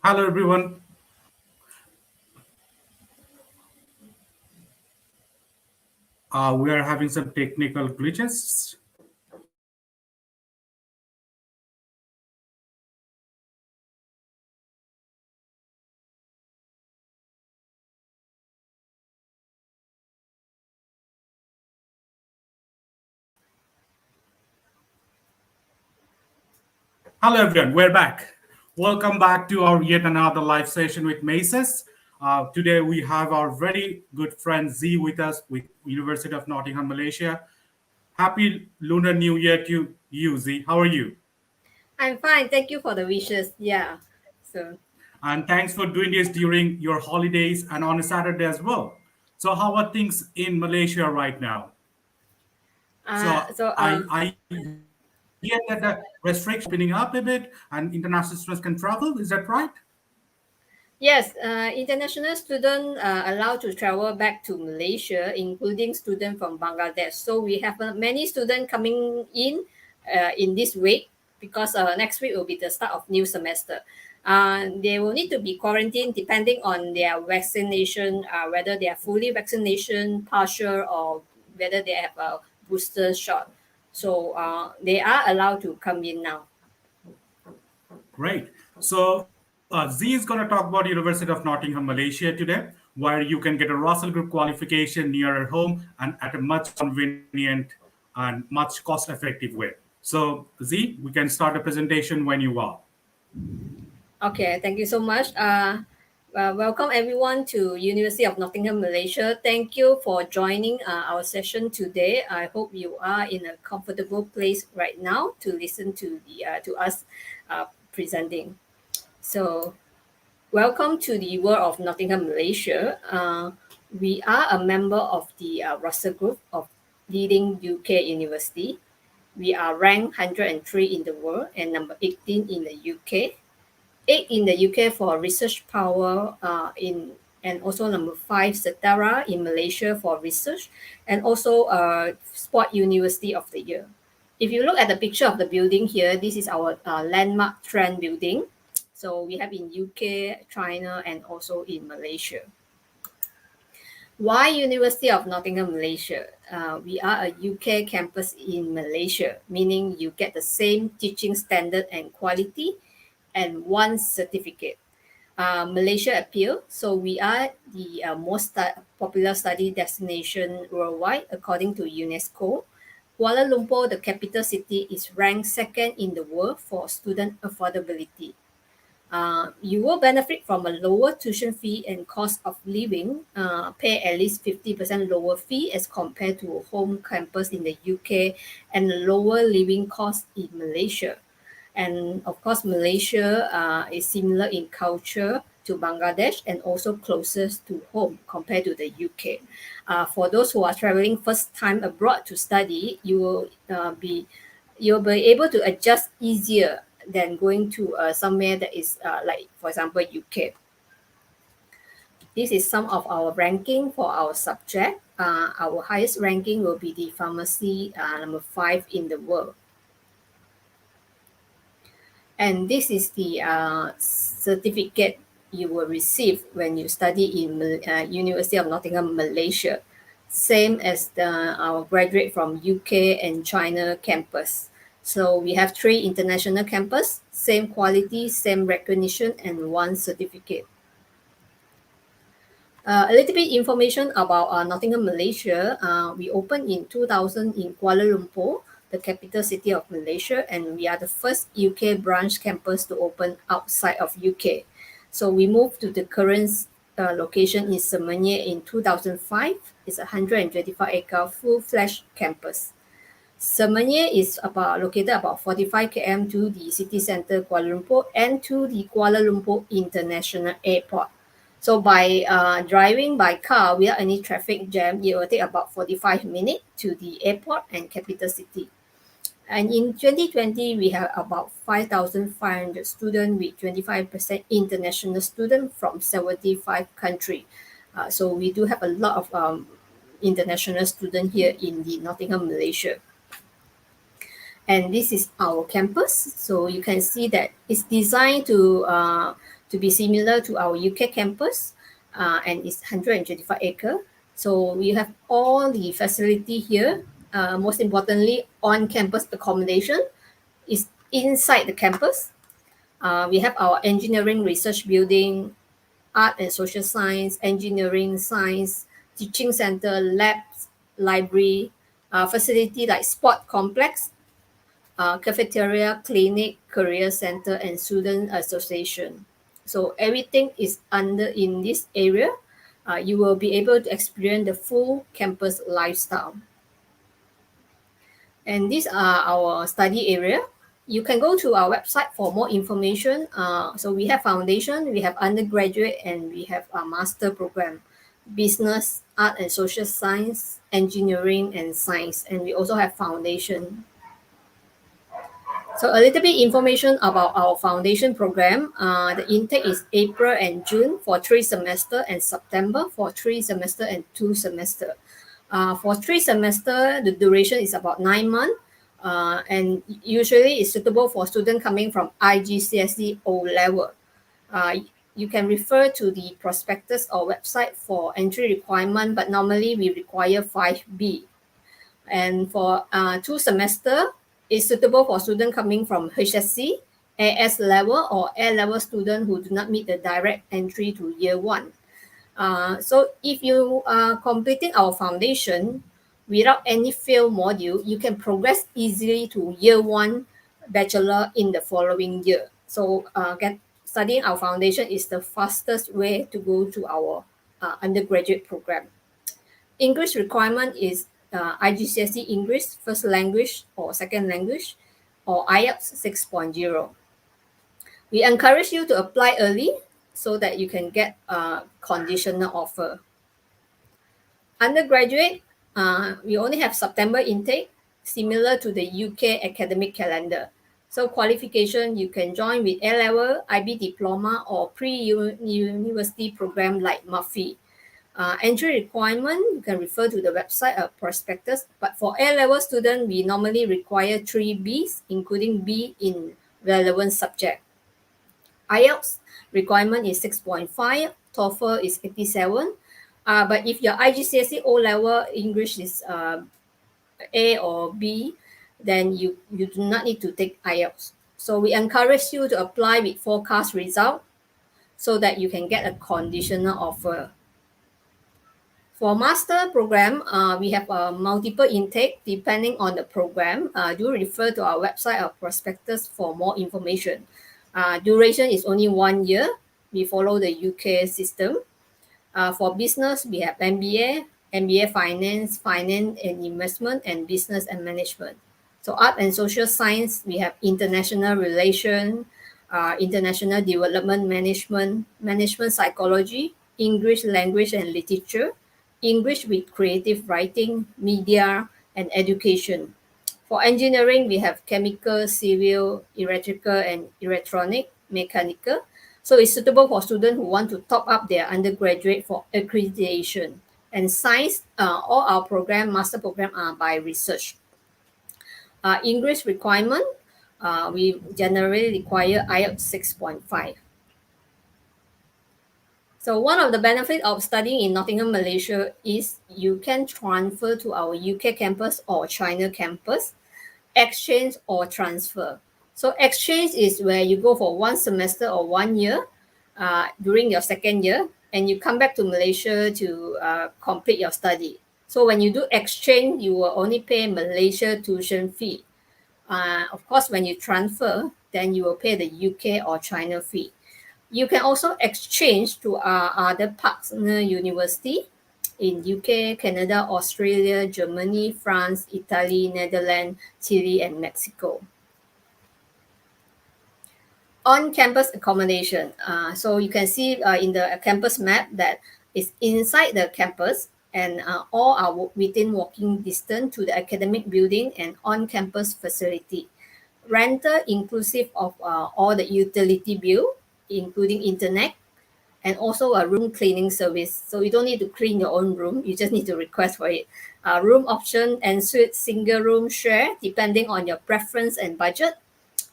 Hello, everyone. We are having some technical glitches. Hello, everyone. We're back. Welcome back to our yet another live session with Maces. Today, we have our very good friend Z with us with University of Nottingham, Malaysia. Happy Lunar New Year to you, Z. How are you? I'm fine. Thank you for the wishes. Yeah. So, And thanks for doing this during your holidays and on a Saturday as well. So, how are things in Malaysia right now? uh, So, so I hear that the restrictions opening up a bit and international students can travel. Is that right? yes, international student allowed to travel back to Malaysia, including students from Bangladesh. So we have many students coming in this week because next week will be the start of new semester. They will need to be quarantined depending on their vaccination, whether they are fully vaccination, partial, or whether they have a booster shot. So they are allowed to come in now. Great. So Z is going to talk about University of Nottingham, Malaysia today, where you can get a Russell Group qualification near home and at a much convenient and much cost-effective way. So Z, we can start the presentation when you are. Okay, thank you so much. Welcome everyone to University of Nottingham, Malaysia. Thank you for joining our session today. I hope you are in a comfortable place right now to listen to us presenting. So, welcome to the world of Nottingham, Malaysia. We are a member of the Russell Group of leading UK university. We are ranked 103 in the world and number 18 in the UK. 8 in the UK for research power and also number 5 Setara in Malaysia for research and also Sport University of the Year. If you look at the picture of the building here, this is our landmark trend building. So we have in UK, China, and also in Malaysia. Why University of Nottingham, Malaysia? We are a UK campus in Malaysia, meaning you get the same teaching standard and quality and one certificate. Malaysia appeal. So we are the most popular study destination worldwide according to UNESCO. Kuala Lumpur, the capital city, is ranked second in the world for student affordability. You will benefit from a lower tuition fee and cost of living, pay at least 50% lower fee as compared to home campus in the UK and lower living cost in Malaysia. And of course, Malaysia is similar in culture to Bangladesh and also closest to home compared to the UK. For those who are traveling first time abroad to study, you'll be able to adjust easier than going to somewhere that is like, for example, UK. This is some of our ranking for our subject. Our highest ranking will be the pharmacy, number 5 in the world. And this is the certificate you will receive when you study in University of Nottingham, Malaysia. Same as our graduate from UK and China campus. So we have 3 international campus, same quality, same recognition, and 1 certificate. A little bit information about Nottingham, Malaysia. We opened in 2000 in Kuala Lumpur, the capital city of Malaysia, and we are the first UK branch campus to open outside of UK. So we moved to the current location in Semenyih in 2005. It's a 125-acre full-fledged campus. Semenyih is located about 45 km to the city center Kuala Lumpur and to the Kuala Lumpur International Airport. So by driving by car without any traffic jam, it will take about 45 minutes to the airport and capital city. And in 2020, we have about 5,500 students with 25% international students from 75 countries. So we do have a lot of international students here in the Nottingham, Malaysia. And this is our campus. So you can see that it's designed to to be similar to our UK campus, and it's 125 acre. So we have all the facility here. Most importantly, on-campus accommodation is inside the campus. We have our engineering research building, art and social science, engineering, science, teaching center, labs, library, facility like sport complex, cafeteria, clinic, career center, and student association. So everything is under in this area. You will be able to experience the full campus lifestyle. And these are our study area. You can go to our website for more information. So we have foundation, we have undergraduate, and we have a master program, business, art and social science, engineering and science, and we also have foundation. So a little bit information about our foundation program. The intake is April and June for 3 semester, and September for 3 semester and 2 semester. For 3 semester, the duration is about 9 months, and usually it's suitable for students coming from IGCSE O level. You can refer to the prospectus or website for entry requirement, but normally we require 5B. And for 2 semester, it's suitable for students coming from HSC, AS level, or A level students who do not meet the direct entry to year 1. So if you are completing our foundation without any failed module, you can progress easily to year 1 bachelor in the following year. So studying our foundation is the fastest way to go to our undergraduate program. English requirement is IGCSE English first language or second language, or IELTS 6.0. We encourage you to apply early so that you can get a conditional offer. Undergraduate, we only have September intake, similar to the UK academic calendar. So qualification, you can join with A-level, IB diploma, or pre-university program like Murphy. Entry requirement, you can refer to the website prospectus. But for A-level student, we normally require 3 Bs, including B in relevant subject. IELTS requirement is 6.5, TOEFL is 87. But if your IGCSE O level English is A or B, then you do not need to take IELTS. So we encourage you to apply with forecast result so that you can get a conditional offer. For master program, we have a multiple intake depending on the program. Do refer to our website or prospectus for more information. Duration is only 1 year. We follow the UK system. For business, we have MBA, MBA Finance, Finance and Investment, and Business and Management. So art and social science, we have international relation, international development management, management psychology, English language and literature, English with creative writing, media, and education. For engineering, we have chemical, civil, electrical, and electronic, mechanical. So it's suitable for students who want to top up their undergraduate for accreditation. And science, all our program, master program are by research. English requirement, we generally require IELTS 6.5. So one of the benefits of studying in Nottingham, Malaysia is you can transfer to our UK campus or China campus, exchange or transfer. So exchange is where you go for 1 semester or 1 year during your second year, and you come back to Malaysia to complete your study. So when you do exchange, you will only pay Malaysia tuition fee. Of course, when you transfer, then you will pay the UK or China fee. You can also exchange to other partner university in UK, Canada, Australia, Germany, France, Italy, Netherlands, Chile, and Mexico. On-campus accommodation. So you can see in the campus map that it's inside the campus, and all are within walking distance to the academic building and on-campus facility. Rental inclusive of all the utility bill, including internet, and also a room cleaning service. So you don't need to clean your own room, you just need to request for it. Room option, ensuite, single room, share, depending on your preference and budget.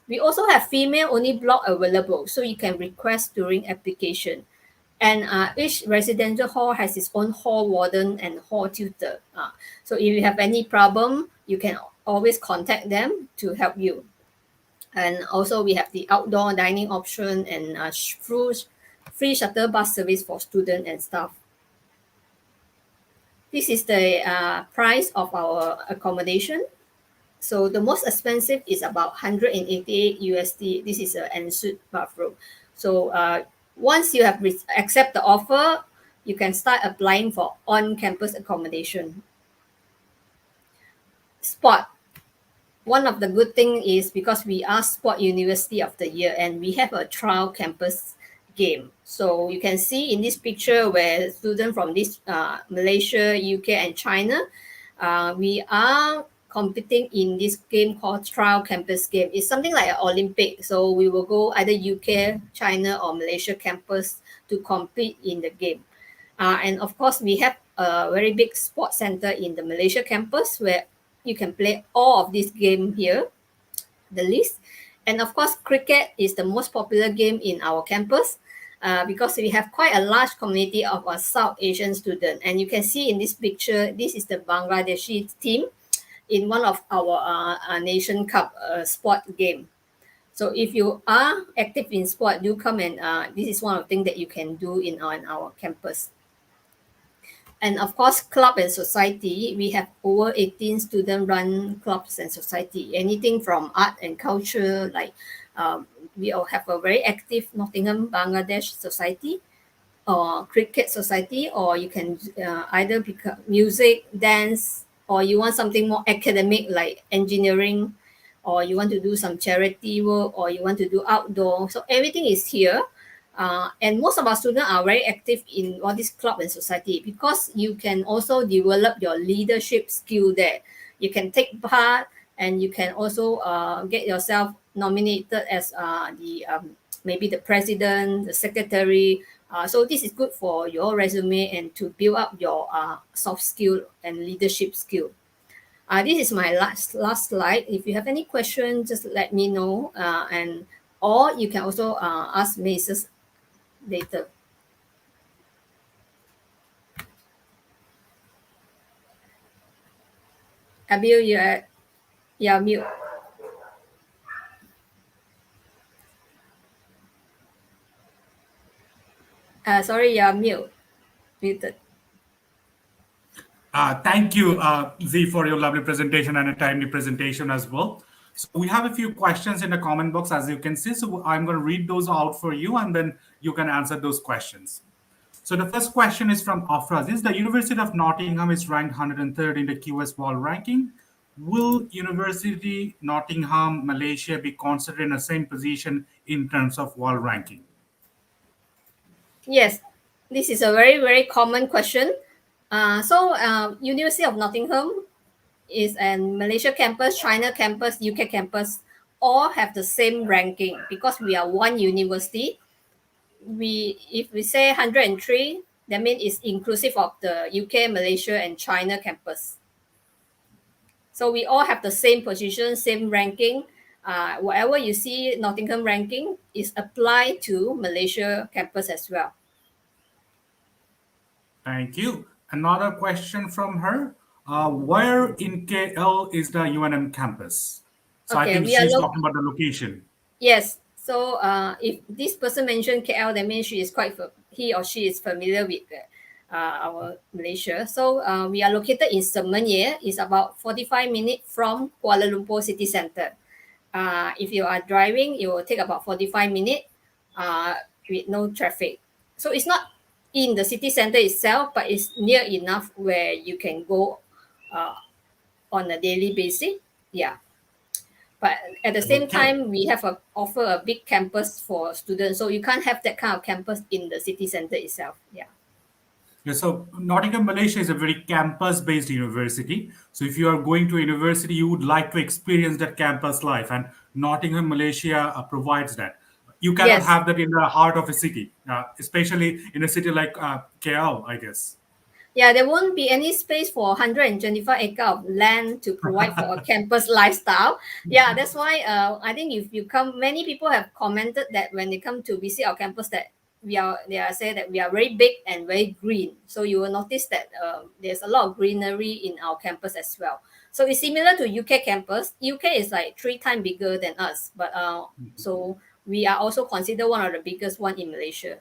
We also have female only block available, so you can request during application. And each residential hall has its own hall warden and hall tutor. So if you have any problem, you can always contact them to help you. And also we have the outdoor dining option and free shuttle bus service for student and staff. This is the price of our accommodation. So the most expensive is about 188 USD. This is an ensuite bathroom. So once you have accept the offer, you can start applying for on-campus accommodation. Sport. One of the good thing is because we are Sport University of the Year and we have a trial campus game. So you can see in this picture where students from this Malaysia, UK and China, we are competing in this game called trial campus game. It's something like an Olympic. So we will go either UK, China or Malaysia campus to compete in the game. And of course, we have a very big sports center in the Malaysia campus where you can play all of this game here, the list. And of course, cricket is the most popular game in our campus because we have quite a large community of South Asian students. And you can see in this picture, this is the Bangladeshi team in one of our Nation Cup sport game. So if you are active in sport, do come and this is one of the things that you can do in our campus. And of course, club and society, we have over 18 student-run clubs and society. Anything from art and culture, like we all have a very active Nottingham Bangladesh society or cricket society, or you can either pick up music, dance, or you want something more academic like engineering, or you want to do some charity work, or you want to do outdoor. So everything is here. And most of our students are very active in all this club and society because you can also develop your leadership skill there. You can take part and you can also get yourself nominated as maybe the president, the secretary. So this is good for your resume and to build up your soft skill and leadership skill. This is my last slide. If you have any questions, just let me know. Or you can also ask Mrs. later. Abil, you're mute. Sorry, you're muted. Thank you, Z, for your lovely presentation and a timely presentation as well. So we have a few questions in the comment box, as you can see. So I'm going to read those out for you, and then you can answer those questions. So the first question is from Afraz. Is the University of Nottingham is ranked 103rd in the QS World Ranking? Will University Nottingham Malaysia be considered in the same position in terms of world ranking? Yes, this is a very, very common question. University of Nottingham is a Malaysia campus, China campus, UK campus, all have the same ranking because we are one university. If we say 103, that means it's inclusive of the UK, Malaysia, and China campus. So we all have the same position, same ranking. Whatever you see Nottingham ranking is applied to Malaysia campus as well. Thank you. Another question from her. Where in KL is the UNM campus? So I think she's talking about the location. Yes. So if this person mentioned KL, that means he or she is familiar with our Malaysia. So we are located in Semenyih. It's about 45 minutes from Kuala Lumpur city center. If you are driving, it will take about 45 minutes with no traffic. So it's not in the city center itself, but it's near enough where you can go on a daily basis. Yeah. But at the same time, we have offer a big campus for students. So you can't have that kind of campus in the city center itself. Yeah. Yeah, so Nottingham Malaysia is a very campus-based university. So if you are going to a university, you would like to experience that campus life, and Nottingham Malaysia provides that. You cannot have that in the heart of a city, especially in a city like KL, I guess. Yeah, there won't be any space for 125 acre of land to provide for a campus lifestyle. Yeah, that's why I think if you come, many people have commented that when they come to visit our campus that they are saying that we are very big and very green. So you will notice that there's a lot of greenery in our campus as well. So it's similar to UK campus. UK is like 3 times bigger than us, but so we are also considered one of the biggest one in Malaysia.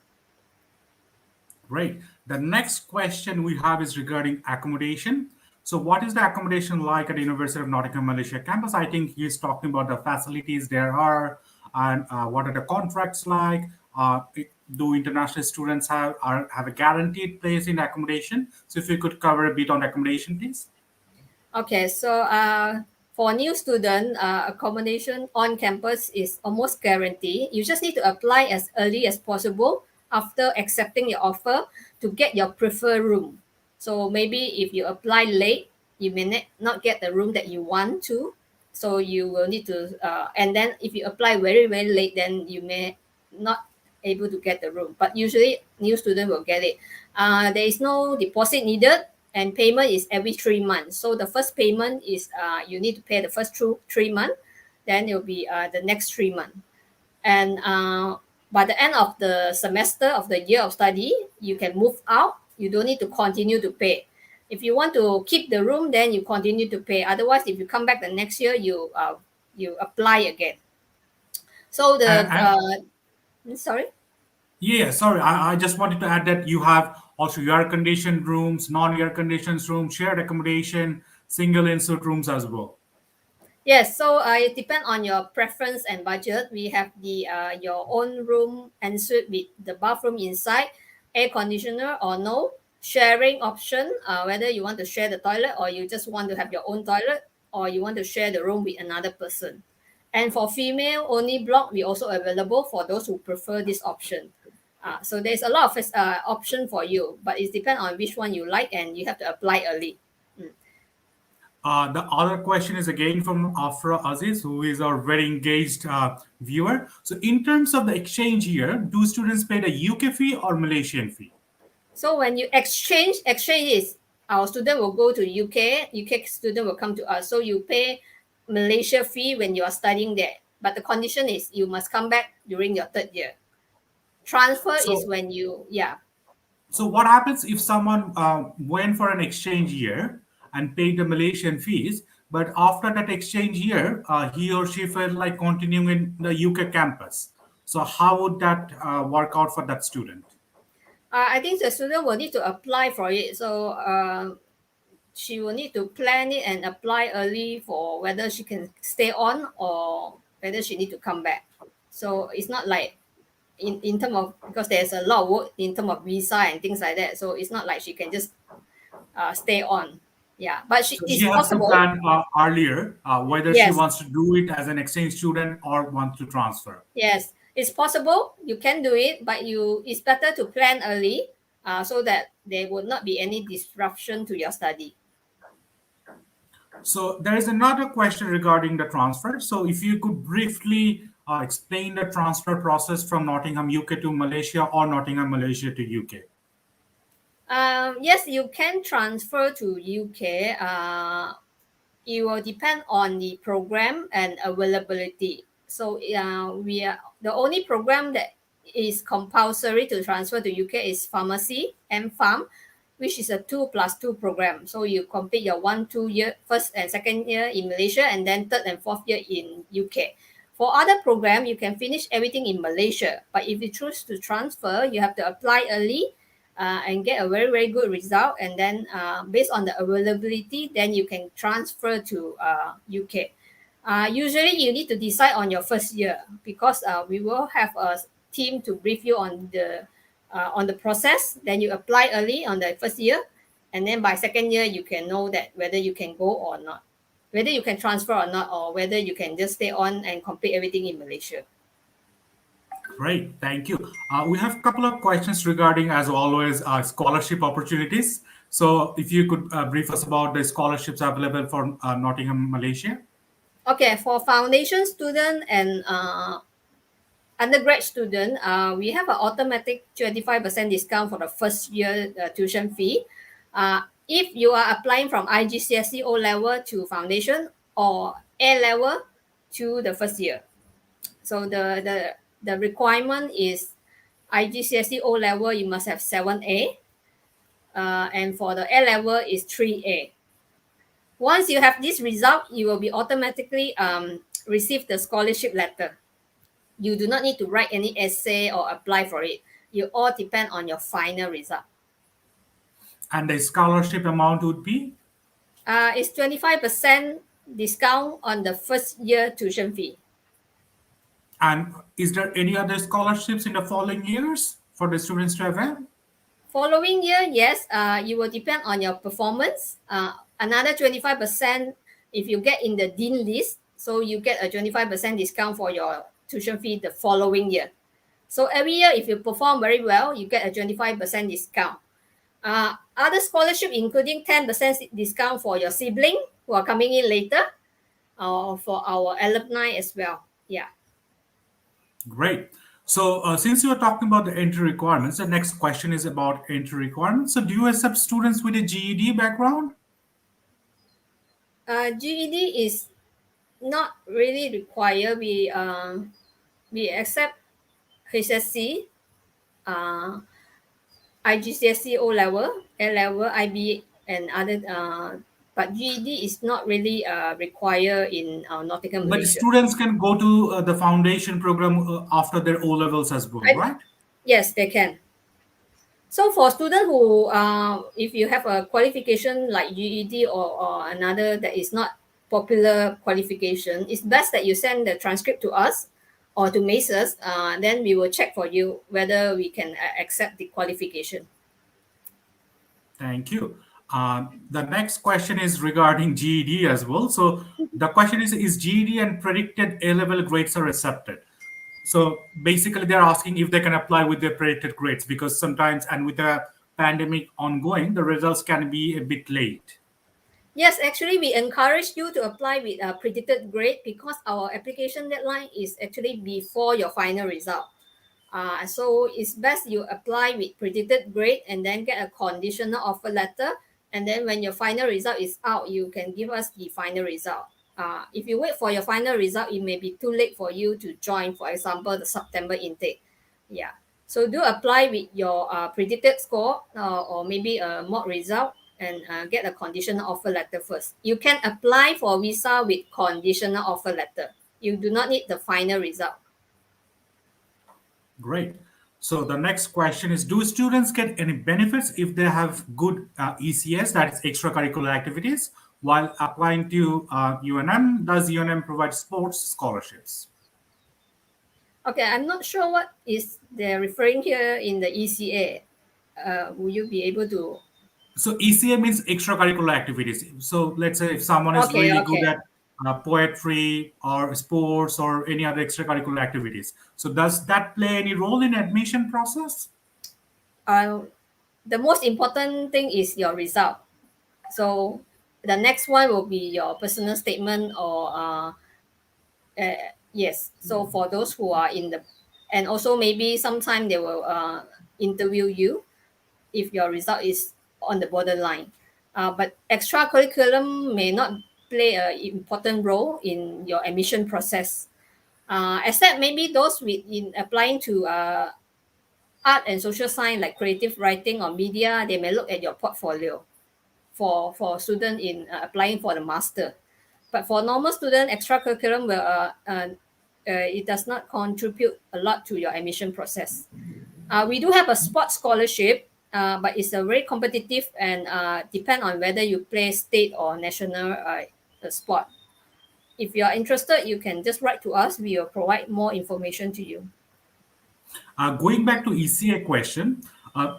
Great. The next question we have is regarding accommodation. So, what is the accommodation like at University of Nottingham Malaysia campus? I think he's talking about the facilities there are, and what are the contracts like? Do international students have a guaranteed place in accommodation? So, if you could cover a bit on accommodation, please. Okay, so for new student, accommodation on campus is almost guaranteed. You just need to apply as early as possible after accepting your offer to get your preferred room. So maybe if you apply late, you may not get the room that you want to. So you will need to, and then if you apply very, very late, then you may not able to get the room. But usually new student will get it. There is no deposit needed and payment is every 3 months. So the first payment is you need to pay the first 3 months, then it will be the next 3 months. And by the end of the semester of the year of study, you can move out. You don't need to continue to pay. If you want to keep the room, then you continue to pay. Otherwise, if you come back the next year, you apply again. So sorry. Yeah, sorry. I just wanted to add that you have also air conditioned rooms, non air conditioned rooms, shared accommodation, single insert rooms as well. Yes, so it depends on your preference and budget. We have the your own room and suite with the bathroom inside, air conditioner or no, sharing option, whether you want to share the toilet or you just want to have your own toilet or you want to share the room with another person. And for female only block, we also available for those who prefer this option. So there's a lot of option for you, but it depends on which one you like and you have to apply early. Mm. The other question is again from Afra Aziz, who is our very engaged viewer. So, in terms of the exchange year, do students pay the UK fee or Malaysian fee? So when you exchange is our student will go to UK, UK student will come to us. So you pay Malaysia fee when you are studying there. But the condition is you must come back during your third year. Transfer is So, when you, yeah. so what happens if someone went for an exchange year and paid the Malaysian fees, but after that exchange year, he or she felt like continuing in the UK campus? So, how would that work out for that student? I think the student will need to apply for it. So she will need to plan it and apply early for whether she can stay on or whether she need to come back. So it's not like in terms of because there's a lot of work in terms of visa and things like that. So it's not like she can just stay on. Yeah, but So it's she has to possible. plan earlier whether she Yes, wants to do it as an exchange student or wants to transfer. yes, it's possible. You can do it, but it's better to plan early, so that there would not be any disruption to your study. So there is another question regarding the transfer. So if you could briefly explain the transfer process from Nottingham, UK to Malaysia or Nottingham, Malaysia to UK. Yes, you can transfer to UK. It will depend on the program and availability. So we are the only program that is compulsory to transfer to UK is pharmacy and farm, which is a 2+2 program. So you complete your 1 2 year first and second year in Malaysia and then third and fourth year in UK. For other program, you can finish everything in Malaysia. But if you choose to transfer, you have to apply early and get a very very good result and then based on the availability then you can transfer to UK. Usually you need to decide on your first year because we will have a team to brief you on the process. Then you apply early on the first year and then by second year you can know that whether you can go or not, whether you can transfer or not, or whether you can just stay on and complete everything in Malaysia. Great, thank you. We have a couple of questions regarding, as always, scholarship opportunities. So if you could brief us about the scholarships available for Nottingham, Malaysia. Okay, for foundation student and undergrad student, we have an automatic 25% discount for the first year tuition fee. If you are applying from IGCSE O level to foundation or A level to the first year. So the requirement is IGCSE O level, you must have 7A, and for the A level is 3A. Once you have this result, you will be automatically receive the scholarship letter. You do not need to write any essay or apply for it. You all depend on your final result. And the scholarship amount would be? It's 25% discount on the first year tuition fee. And is there any other scholarships in the following years for the students to avail? Following year, yes, you will depend on your performance. Another 25% if you get in the dean list, so you get a 25% discount for your tuition fee the following year. So every year, if you perform very well, you get a 25% discount. Other scholarship including 10% discount for your sibling who are coming in later, or for our alumni as well. Yeah. Great. So, since you are talking about the entry requirements, the next question is about entry requirements. So, do you accept students with a GED background? GED is not really required. We accept HSC, uh, IGCSE O level, A level, IB, and other. But GED is not really required in Nottingham, But Malaysia. students can go to the foundation program after their O levels as well, I, right? yes, they can. So for students who, if you have a qualification like GED or another that is not popular qualification, it's best that you send the transcript to us or to Maces. Then we will check for you whether we can accept the qualification. Thank you. The next question is regarding GED as well. So the question is GED and predicted A-level grades are accepted? So basically, they're asking if they can apply with their predicted grades because sometimes, and with the pandemic ongoing, the results can be a bit late. Yes, actually, we encourage you to apply with a predicted grade because our application deadline is actually before your final result. So it's best you apply with predicted grade and then get a conditional offer letter. And then when your final result is out, you can give us the final result. If you wait for your final result, it may be too late for you to join, for example, the September intake. Yeah. So do apply with your predicted score or maybe a mock result and get a conditional offer letter first. You can apply for visa with conditional offer letter. You do not need the final result. Great. So the next question is, do students get any benefits if they have good ECS, that is extracurricular activities, while applying to UNM? Does UNM provide sports scholarships? Okay, I'm not sure what is they're referring here in the ECA. Will you be able to? So ECA means extracurricular activities. So let's say if someone is Okay, really good okay. at poetry or sports or any other extracurricular activities, so does that play any role in admission process? Uh, the most important thing is your result. So the next one will be your personal statement or yes. So for those who are in the, and also maybe sometime they will interview you if your result is on the borderline. But extracurriculum may not play an important role in your admission process, except maybe those with in applying to art and social science like creative writing or media. They may look at your portfolio for student in applying for the master. But for normal student, extracurriculum will it does not contribute a lot to your admission process. We do have a sports scholarship, but it's a very competitive and depend on whether you play state or national sport. If you are interested, you can just write to us. We will provide more information to you. Going back to ECA question,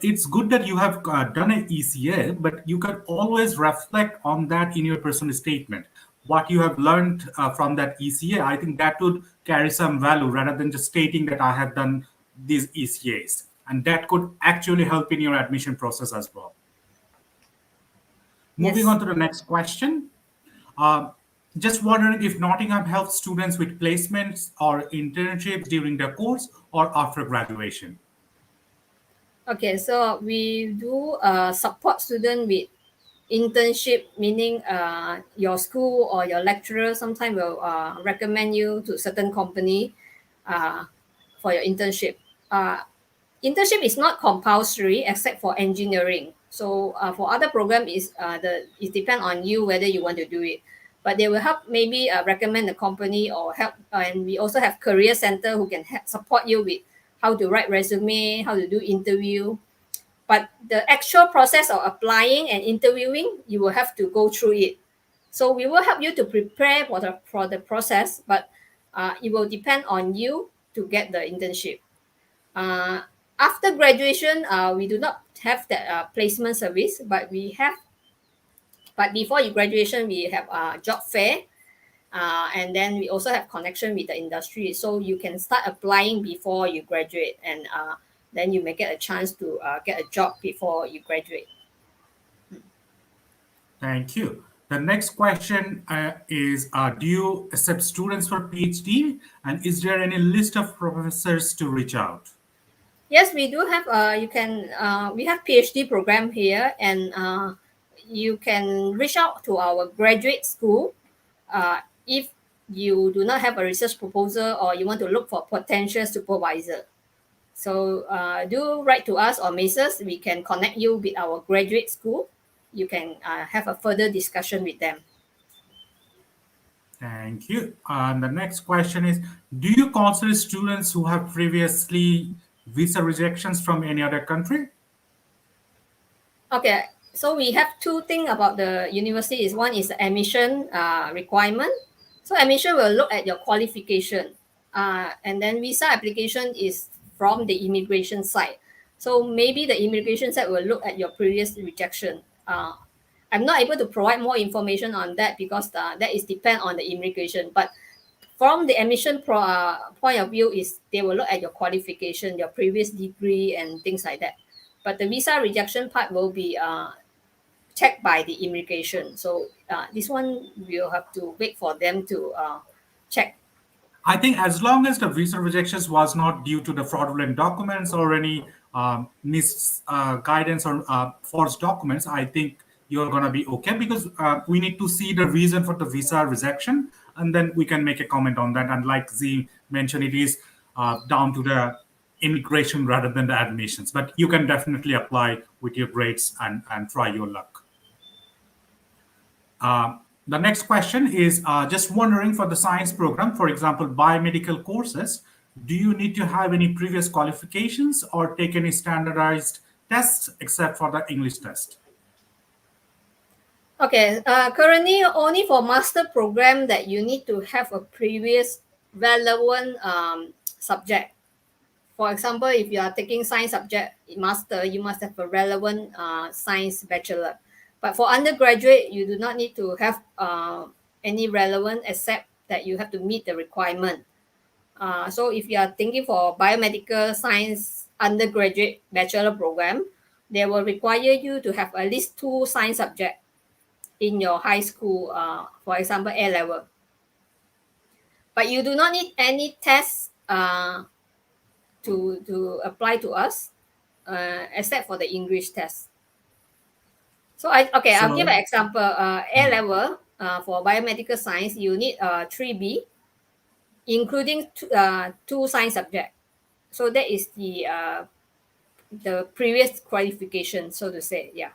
it's good that you have done an ECA, but you can always reflect on that in your personal statement. What you have learned from that ECA, I think that would carry some value rather than just stating that I have done these ECAs. And that could actually help in your admission process as well. Moving Yes. on to the next question. Uh, just wondering if Nottingham helps students with placements or internships during their course or after graduation. Okay, so we do support student with internship, meaning your school or your lecturer sometimes will recommend you to certain company uh, for your internship. Internship is not compulsory except for engineering. So for other program is it depend on you whether you want to do it. But they will help maybe recommend the company or help. And we also have career center who can help support you with how to write resume, how to do interview. But the actual process of applying and interviewing, you will have to go through it. So we will help you to prepare for the process, but it will depend on you to get the internship. Uh, After graduation, we do not have that placement service, but we have. But before you graduation, we have a job fair, and then we also have connection with the industry, so you can start applying before you graduate, and then you may get a chance to get a job before you graduate. Thank you. The next question is, do you accept students for PhD? And is there any list of professors to reach out? Yes, we do have. You can. We have PhD program here, and you can reach out to our graduate school if you do not have a research proposal or you want to look for potential supervisor. So do write to us or Maces. We can connect you with our graduate school. You can have a further discussion with them. Thank you. And the next question is, do you consider students who have previously visa rejections from any other country? Okay, so we have two things about the university. Is one is the admission requirement. So admission will look at your qualification, and then visa application is from the immigration side. So maybe the immigration side will look at your previous rejection. I'm not able to provide more information on that because that is depend on the immigration. But from the admission point of view, is they will look at your qualification, your previous degree, and things like that. But the visa rejection part will be checked by the immigration. So this one we'll have to wait for them to check. I think as long as the visa rejections was not due to the fraudulent documents or any misguidance or false documents, I think you're going to be okay because we need to see the reason for the visa rejection and then we can make a comment on that. And like Z mentioned, it is down to the immigration rather than the admissions. But you can definitely apply with your grades and try your luck. The next question is just wondering for the science program, for example, biomedical courses, do you need to have any previous qualifications or take any standardized tests except for the English test? Okay, currently only for master program that you need to have a previous relevant subject. For example, if you are taking science subject master, you must have a relevant science bachelor. But for undergraduate, you do not need to have any relevant except that you have to meet the requirement. So if you are thinking for biomedical science undergraduate bachelor program, they will require you to have at least two science subject in your high school, for example, A level. But you do not need any test to apply to us, except for the English test. So I'll give So an example. A level for biomedical science, you need 3B, including two science subject. So that is the previous qualification, so to say. Yeah.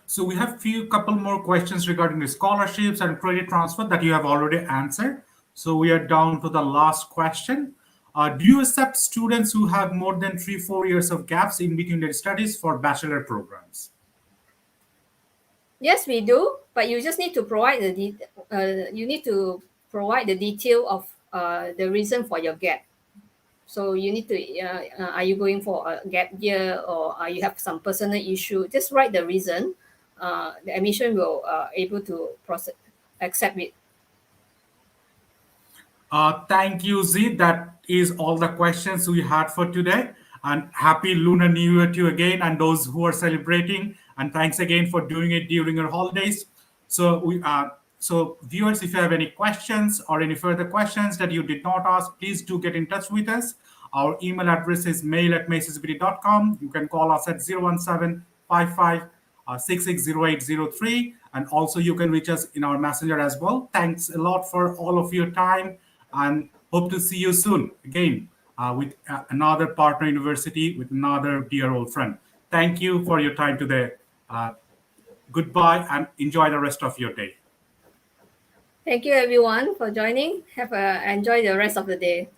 So we have few couple more questions regarding the scholarships and credit transfer that you have already answered. So we are down to the last question. Do you accept students who have more than 3-4 years of gaps in between their studies for bachelor programs? Yes, we do, but you just need to provide you need to provide the detail of the reason for your gap. So you need to are you going for a gap year or are you have some personal issue? Just write the reason. The admission will able to process accept it. Thank you, Z. That is all the questions we had for today. And happy Lunar New Year to you again, and those who are celebrating. And thanks again for doing it during your holidays. So viewers, if you have any questions or any further questions that you did not ask, please do get in touch with us. Our email address is mail@macesbd.com. You can call us at 01755 660803. And also you can reach us in our messenger as well. Thanks a lot for all of your time, and hope to see you soon again with another partner university, with another dear old friend. Thank you for your time today. Goodbye and enjoy the rest of your day. Thank you everyone for joining. Enjoy the rest of the day.